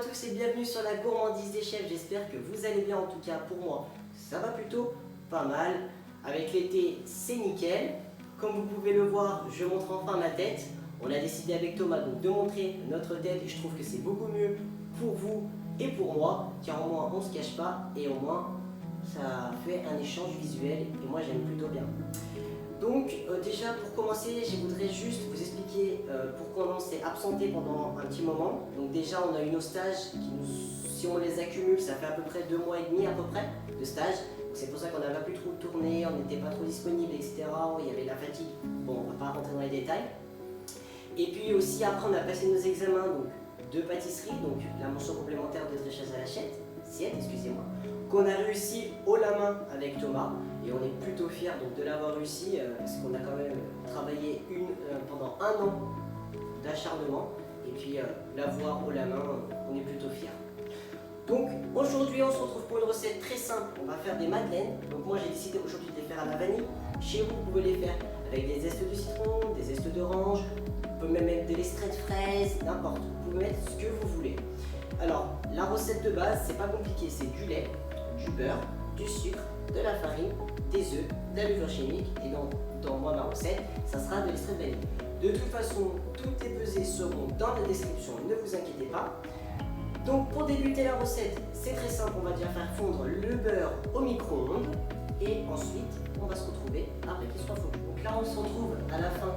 tous et bienvenue sur la gourmandise des chefs. J'espère que vous allez bien, en tout cas pour moi ça va plutôt pas mal. Avec l'été c'est nickel. Comme vous pouvez le voir, je montre enfin ma tête. On a décidé avec Thomas donc de montrer notre tête et je trouve que c'est beaucoup mieux pour vous et pour moi, car au moins on se cache pas et au moins ça fait un échange visuel et moi j'aime plutôt bien. Donc déjà pour commencer, je voudrais juste vous expliquer pourquoi on s'est absenté pendant un petit moment. Donc déjà on a eu nos stages qui si on les accumule, ça fait à peu près 2 mois et demi à peu près de stage. C'est pour ça qu'on n'a pas pu trop tourner, on n'était pas trop disponible, etc. Il y avait la fatigue. Bon, on va pas rentrer dans les détails. Et puis aussi après on a passé nos examens donc, de pâtisserie, donc la mention complémentaire de Tréchaz à l'assiette, excusez-moi, qu'on a réussi haut la main avec Thomas. Et on est plutôt fiers donc, de l'avoir réussi parce qu'on a quand même travaillé pendant 1 an d'acharnement. Et puis l'avoir haut la main, on est plutôt fiers. Donc aujourd'hui on se retrouve pour une recette très simple, on va faire des madeleines. Donc moi j'ai décidé aujourd'hui de les faire à la vanille. Chez vous, vous pouvez les faire avec des zestes de citron, des zestes d'orange, vous pouvez même mettre de l'extrait de fraise, n'importe, vous pouvez mettre ce que vous voulez. Alors la recette de base, c'est pas compliqué, c'est du lait, du beurre, du sucre, de la farine, des œufs, de la levure chimique et dans moi ma recette, ça sera de l'extrait de vanille. De toute façon, toutes les pesées seront dans la description, ne vous inquiétez pas. Donc pour débuter la recette, c'est très simple, on va déjà faire fondre le beurre au micro-ondes et ensuite on va se retrouver après qu'il soit fondu. Donc là on se retrouve à la fin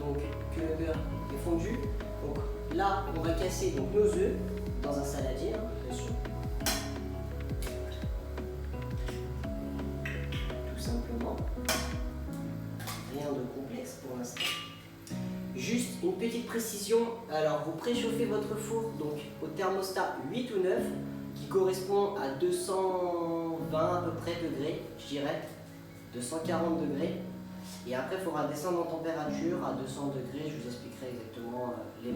donc, que le beurre est fondu. Donc là on va casser donc, nos œufs dans un saladier, bien sûr. Tout simplement. Rien de complexe pour l'instant. Juste une petite précision, alors vous préchauffez votre four donc au thermostat 8 ou 9 qui correspond à 220 à peu près degrés, je dirais, 240 degrés. Et après il faudra descendre en température à 200 degrés, je vous expliquerai exactement les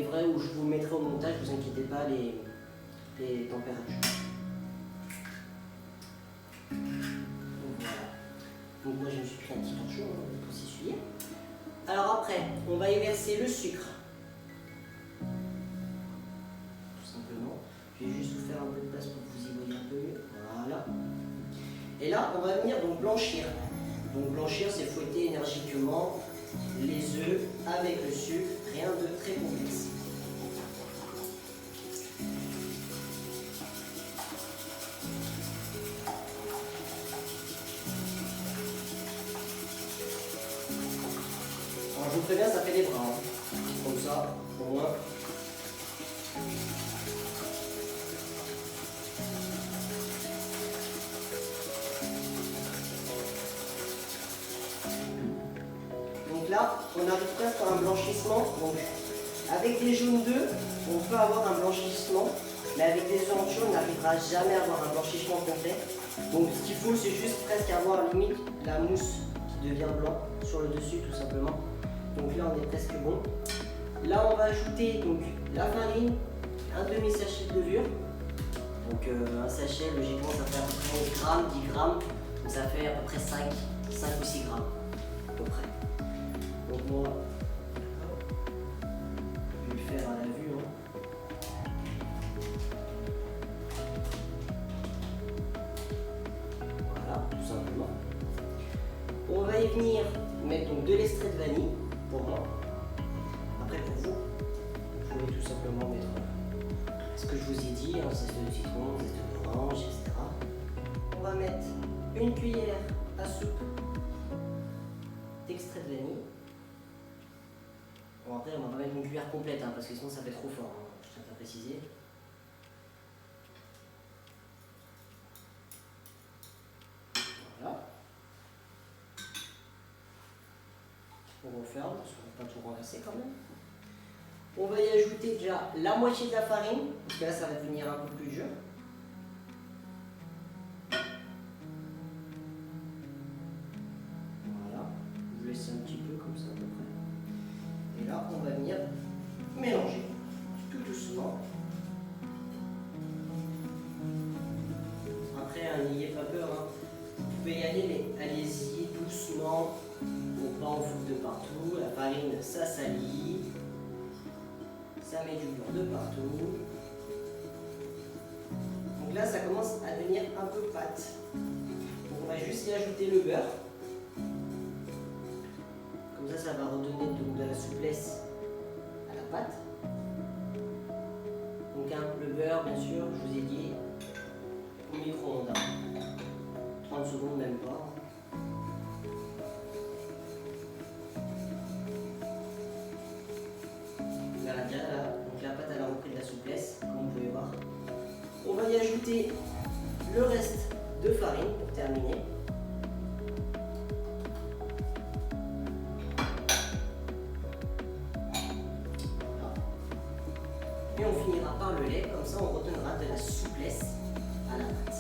vrais où je vous mettrai au montage, ne vous inquiétez pas les températures. Donc voilà. Donc moi je me suis pris un petit torchon pour s'essuyer. Alors après, on va y verser le sucre. Tout simplement. Je vais juste vous faire un peu de place pour que vous y voyez un peu mieux. Voilà. Et là, on va venir donc blanchir. Donc blanchir, c'est fouetter énergiquement les œufs avec le sucre. Rien de très complexe. Je vous préviens, ça fait des bras, hein. Comme ça, au moins. Donc là, on arrive presque à un blanchissement. Donc, avec les jaunes d'œufs, on peut avoir un blanchissement, mais avec les oranges jaunes, on n'arrivera jamais à avoir un blanchissement complet. Donc, ce qu'il faut, c'est juste presque avoir limite la mousse qui devient blanc sur le dessus, tout simplement. Donc là on est presque bon. Là on va ajouter donc la farine, un demi-sachet de levure. Donc un sachet logiquement ça fait à peu près 11 grammes, 10 grammes. Donc ça fait à peu près 5 ou 6 grammes à peu près. Donc moi je vais le faire à la vue. Voilà, tout simplement. On va y venir mettre donc de l'extrait de vanille. Pour moi. Après pour vous, vous pouvez tout simplement mettre ce que je vous ai dit, un zeste de citron, zeste d'orange, etc. On va mettre une cuillère à soupe d'extrait de vanille. Bon après on va pas mettre une cuillère complète parce que sinon ça fait trop fort, je tiens à préciser. Voilà. On referme parce qu'on ne va pas tout renverser quand même. On va y ajouter déjà la moitié de la farine, parce que là ça va devenir un peu plus dur. Voilà, vous laissez un petit peu comme ça à peu près. Et là on va venir mélanger tout doucement. Après n'ayez pas peur, hein. Vous pouvez y aller mais allez-y doucement. Pour pas en foutre de partout, la farine ça salit, Ça met du beurre de partout. Donc là, ça commence à devenir un peu pâte. Donc on va juste y ajouter le beurre. Comme ça va redonner de la souplesse à la pâte. Donc le beurre, bien sûr, je vous ai dit, au micro-ondes. 30 secondes, même pas. Voilà, déjà là, donc la pâte elle a repris de la souplesse, comme vous pouvez voir. On va y ajouter le reste de farine pour terminer. Et on finira par le lait, comme ça on redonnera de la souplesse à la pâte.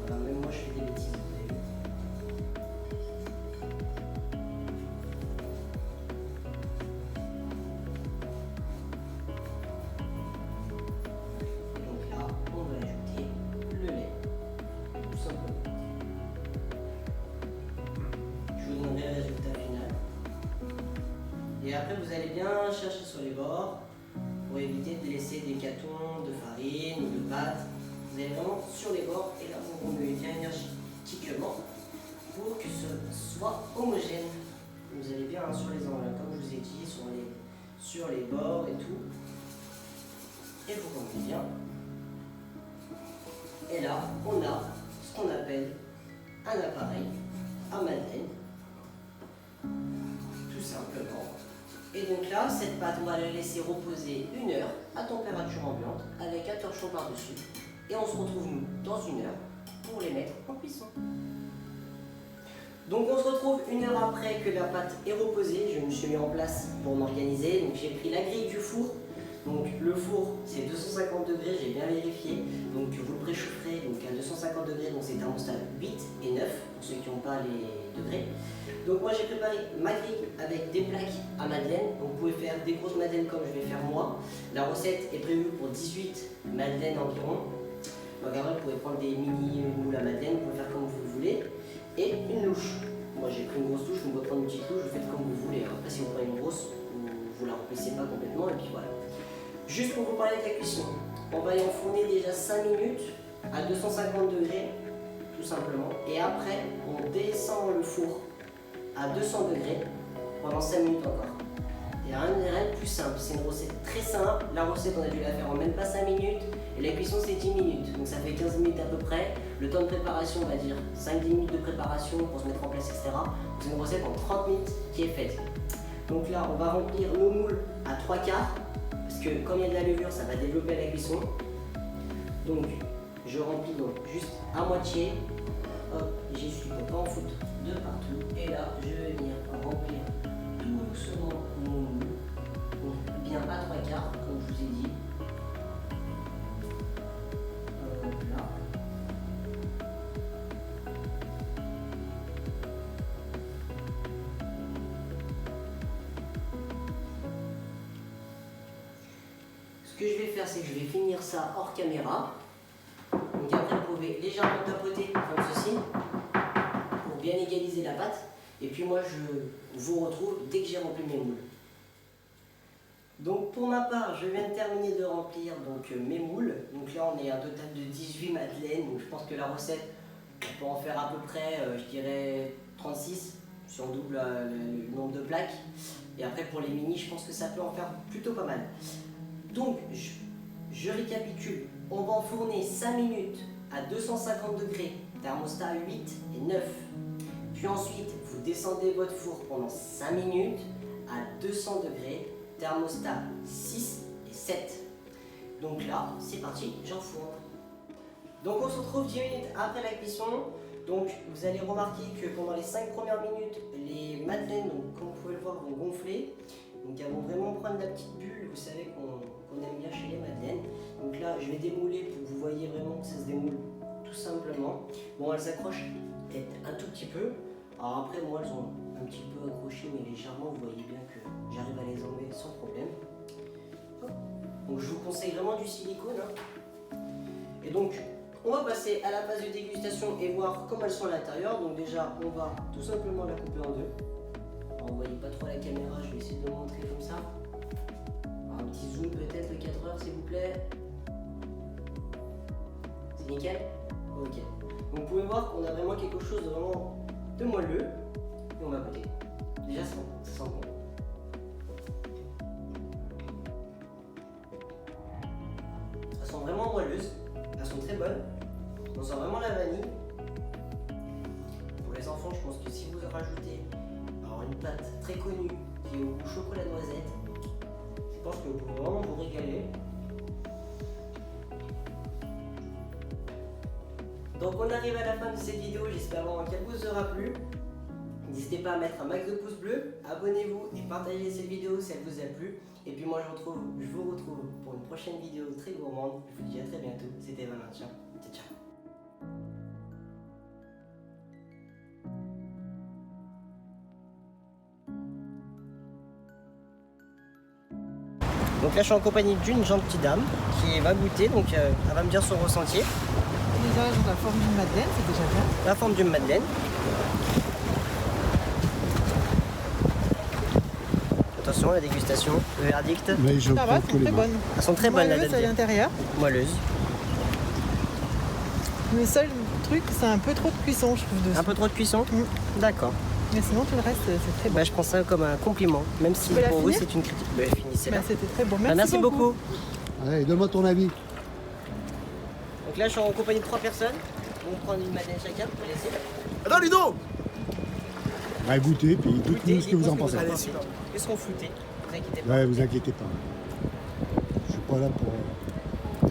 Voilà, même moi je fais des bêtises. Et donc là, on va ajouter le lait, tout simplement. Je vous donnerai le résultat final. Et après, vous allez bien chercher sur les bords pour éviter de laisser des catons de farine ou de pâte. Vous allez vraiment sur les bords et là, vous remuez bien énergétiquement pour que ce soit homogène. Vous allez bien sur les angles, comme je vous ai dit, sur les bords et tout. Et vous remuez bien. Et là, on a ce qu'on appelle un appareil à madeleine. Tout simplement. Et donc là, cette pâte, on va la laisser reposer 1 heure à température ambiante avec un torchon par-dessus. Et on se retrouve, nous, dans 1 heure pour les mettre en cuisson. Donc on se retrouve 1 heure après que la pâte est reposée. Je me suis mis en place pour m'organiser. Donc j'ai pris la grille du four. Donc le four, c'est 250 degrés, j'ai bien vérifié. Donc vous le préchaufferez donc, à 250 degrés, donc c'est thermostat 8 et 9 pour ceux qui n'ont pas les degrés. Donc moi j'ai préparé ma grille avec des plaques à madeleine. Donc vous pouvez faire des grosses madeleines comme je vais faire moi. La recette est prévue pour 18 madeleines environ. Donc après vous pouvez prendre des mini moules à madeleine, vous pouvez faire comme vous le voulez. Et une louche. Moi j'ai pris une grosse louche, vous pouvez prendre une petite louche, vous faites comme vous voulez. Après si vous prenez une grosse, vous la remplissez pas complètement et puis voilà. Juste pour vous parler de la cuisson, on va y enfourner déjà 5 minutes à 250 degrés, tout simplement. Et après, on descend le four à 200 degrés pendant 5 minutes encore. Il n'y a rien de plus simple, c'est une recette très simple. La recette, on a dû la faire en même pas 5 minutes. Et la cuisson, c'est 10 minutes. Donc ça fait 15 minutes à peu près. Le temps de préparation, on va dire 5-10 minutes de préparation pour se mettre en place, etc. C'est une recette en 30 minutes qui est faite. Donc là, on va remplir nos moules à 3/4. Parce que comme il y a de la levure, ça va développer la cuisson. Donc je remplis donc juste à moitié. Hop, j'essuie pour pas en foutre de partout. Et là, je vais venir remplir tout doucement mon moule. Donc bien à 3/4, comme je vous ai dit. Hop là. Ce que je vais faire, c'est que je vais finir ça hors caméra. Donc après, vous pouvez légèrement tapoter comme ceci pour bien égaliser la pâte. Et puis moi, je vous retrouve dès que j'ai rempli mes moules. Donc pour ma part, je viens de terminer de remplir donc, mes moules. Donc là, on est à un total de 18 madeleines. Donc je pense que la recette, on peut en faire à peu près, je dirais 36 si on double le nombre de plaques. Et après, pour les mini, je pense que ça peut en faire plutôt pas mal. Donc, je récapitule. On va enfourner 5 minutes à 250 degrés, thermostat 8 et 9. Puis ensuite, vous descendez votre four pendant 5 minutes à 200 degrés, thermostat 6 et 7. Donc là, c'est parti, j'enfourne. Donc on se retrouve 10 minutes après la cuisson. Donc vous allez remarquer que pendant les 5 premières minutes, les madeleines, donc, comme vous pouvez le voir, vont gonfler. Donc elles vont vraiment prendre la petite bulle, vous savez qu'on aime bien chez les madeleines. Donc là, je vais démouler pour que vous voyez vraiment que ça se démoule tout simplement. Bon, elles s'accrochent peut-être un tout petit peu. Alors après, moi, elles ont un petit peu accroché, mais légèrement, vous voyez bien que j'arrive à les enlever sans problème. Donc je vous conseille vraiment du silicone. Hein. Et donc, on va passer à la phase de dégustation et voir comment elles sont à l'intérieur. Donc déjà, on va tout simplement la couper en deux. Alors, vous voyez pas trop la caméra, je vais essayer de le montrer comme ça. Un petit zoom peut-être, le 4 heures s'il vous plaît. C'est nickel? Ok. Donc vous pouvez voir qu'on a vraiment quelque chose de vraiment de moelleux. Et on va goûter. Déjà ça sent bon. Elles sont vraiment moelleuses. Elles sont très bonnes. On sent vraiment la vanille. Pour les enfants, je pense que si vous rajoutez alors une pâte très connue qui est au goût chocolat noisette, je pense que vous pouvez vraiment vous régaler. Donc on arrive à la fin de cette vidéo, j'espère vraiment qu'elle vous aura plu. N'hésitez pas à mettre un max de pouces bleus, abonnez-vous et partagez cette vidéo si elle vous a plu. Et puis moi je vous retrouve pour une prochaine vidéo très gourmande. Je vous dis à très bientôt, c'était Valentin. Ciao ciao. Donc là je suis en compagnie d'une gentille dame qui va goûter, donc elle va me dire son ressenti. Déjà, la forme d'une madeleine, c'est déjà bien. La forme d'une madeleine. Attention, la dégustation, le verdict. Mais je Ça va, elles sont très bonnes. Elles sont très bonnes, la Moelleuses à deuxième. l'intérieur. Moelleuses. Le seul truc, c'est un peu trop de cuisson, je trouve, dessus. Un peu trop de cuisson. D'accord. Mais sinon, tout le reste, c'est très bon. Bah, je prends ça comme un compliment, même si Tu peux la pour vous finir c'est une critique. Bah, finissez là. Bah, c'était très bon. Bah, Merci, merci beaucoup. Allez, donne-moi ton avis. Donc là je suis en compagnie de 3 personnes. On va prendre une madeleine chacun pour laisser. Attends, Ludo! Bah, goûtez, puis Goûtez, dites-nous ce que vous en pensez. Allez, ils seront floutés, vous inquiétez pas. Ouais, vous inquiétez pas. Je suis pas là pour.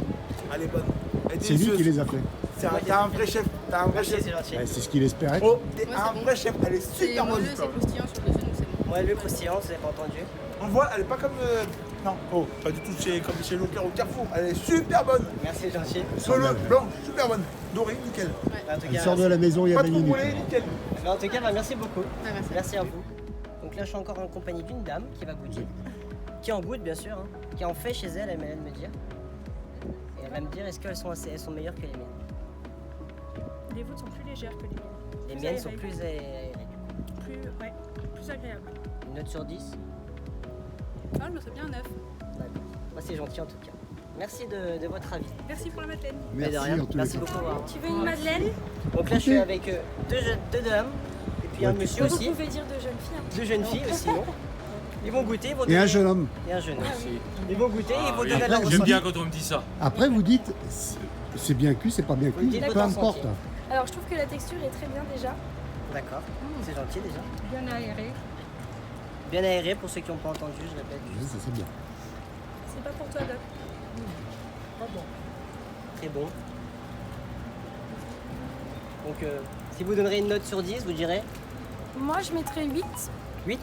Elle est bonne. Elle est C'est lui qui délicieuse. les a fait. T'as un vrai chef. T'as un vrai Merci, chef. c'est gentil. Ouais, c'est ce qu'il espérait. Oh, t'es Ouais, un c'est vrai chef. Elle est C'est super bonne. moelleux, c'est croustillant sur le genou, c'est bon. Moi le croustillant, vous avez pas entendu. On voit, elle est pas comme. Non, oh, pas du tout comme chez Leclerc au Carrefour. Elle est super bonne. Merci, gentil. Bleu, blanc, super bonne. Dorée, nickel. Bah, en tout Elle cas, sort de la maison, il y a Pas 20 trop minutes. roulé, nickel. bah, en tout cas, bah, merci beaucoup. Ouais, merci. Merci à vous. Donc là, je suis encore en compagnie d'une dame qui va goûter. Qui en goûte, bien sûr. Hein. Qui en fait chez elle, elle va me dire. Et elle va me dire est-ce qu'elles sont, elles sont meilleures que les miennes. Les vôtres sont plus légères que les miennes. Les Plus miennes sont aérées. plus aérées. Plus agréables. Une note sur 10. Ah, je me serais bien un 9. D'accord. Moi, c'est gentil en tout cas. Merci de votre avis. Merci pour la madeleine. Mais de Merci rien. en tous les Merci cas. beaucoup. Laura. Tu veux une madeleine? Donc là, je suis avec deux dames. Et puis un Ouais, monsieur Vous aussi. pouvez dire de jeunes filles. Hein. 2 jeunes filles aussi. Non ils vont goûter. Ils vont Et un donner- jeune homme. Et un jeune aussi. Ils vont goûter et ils vont oui. donner leur J'aime J'aime ressenti. bien quand on me dit ça. Après, vous dites c'est bien cuit, c'est pas bien Vous cuit, dites peu votre importe. ressenti. Alors, je trouve que la texture est très bien déjà. D'accord. C'est gentil déjà. Bien aérée. Bien aéré pour ceux qui n'ont pas entendu, je répète. Ouais, ça, c'est bien. C'est pas pour toi, Doc. Très bon. Donc si vous donnerez une note sur 10, vous direz Moi, je mettrais 8. 8?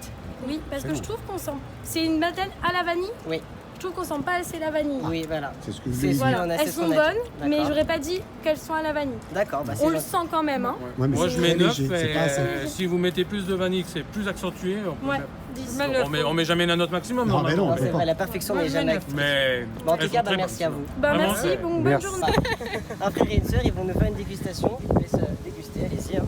Oui, parce C'est que bon. je trouve qu'on sent. C'est une madeleine à la vanille. Oui. Je trouve qu'on sent pas assez la vanille. Oui, voilà. C'est ce que je C'est lui ai dit. voilà. Voilà, on a- elles c'est ce sont qu'on a dit. bonnes, mais D'accord. j'aurais pas dit qu'elles sont à la vanille. D'accord, bah c'est On le gentil. sent quand même, hein. Ouais, mais Moi c'est je mets très 9 léger, c'est et pas assez. si vous mettez plus de vanille, que c'est plus accentué. On peut Ouais, mettre- 10. on met jamais la note maximum. Non, mais non, Non, on c'est peut vrai, pas. la perfection n'est jamais acquise. Mais Bon, en tout elles cas, sont bah, très merci bonnes. à vous. Bah, Vraiment, merci, c'est- bonne Merci. journée. Un frère et une sœur, ils vont nous faire une dégustation. Je vous laisse déguster, allez-y. Hein.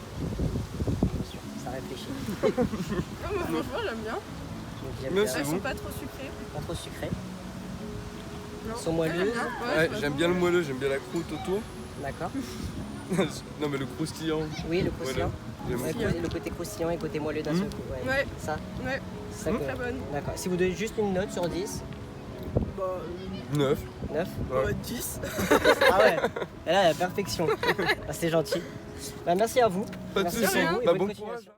Attention, ça réfléchit. Franchement, j'aime bien. Donc, j'aime Mais bien. c'est Elles bon. sont pas trop sucrées. Pas trop sucré. Non. Elles sont moelleuses. Ouais, j'aime bien le moelleux, j'aime bien la croûte autour. D'accord. Non, mais le croustillant. Oui, le croustillant. J'aime Ouais, beaucoup. le côté croustillant et le côté moelleux d'un seul coup. Ouais. Ouais. Ça, Ouais, ça très bonne. D'accord. Si vous donnez juste une note sur 10, 9. 9. Ouais. 10. Ah ouais. Et là, la perfection. Ah, c'est gentil. Bah, merci à vous. Pas de Merci soucis. à vous et Bah, bonne bon continuation. courage.